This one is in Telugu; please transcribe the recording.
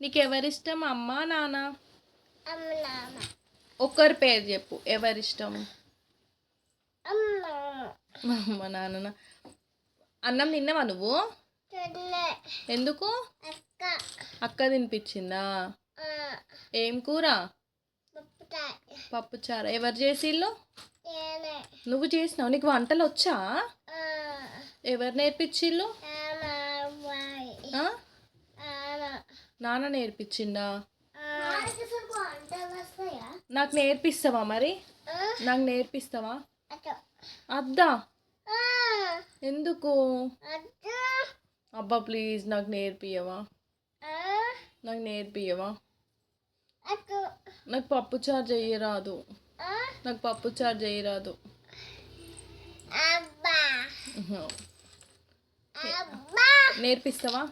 నీకెవరిష్టం, అమ్మ నాన్న? అమ్మ నాన్న. ఒక్కరి పేరు చెప్పు, ఎవరిష్టం? అమ్మ నాన్న. అమ్మ నాన్న. అన్నం తిన్నావా నువ్వు? తినలే. ఎందుకు? అక్క. అక్క తినిపించిందా? ఏం కూర? పప్పుచారు. పప్పుచారు. ఎవరు చేసిళ్ళు? నేనే. నువ్వు చేసినావు? నీకు వంటలు వచ్చా? ఎవరు నేర్పించిళ్ళు? ఆ? నాన్న నేర్పించిండా? నాకు నేర్పిస్తావా మరి? నాకు నేర్పిస్తావా? అద్దా? ఎందుకు? అబ్బా ప్లీజ్ నాకు నేర్పియవా? నాకు నేర్పియవా? నాకు పప్పుచారు చేయరాదు. నాకు పప్పుచారు చేయరాదు. నేర్పిస్తావా?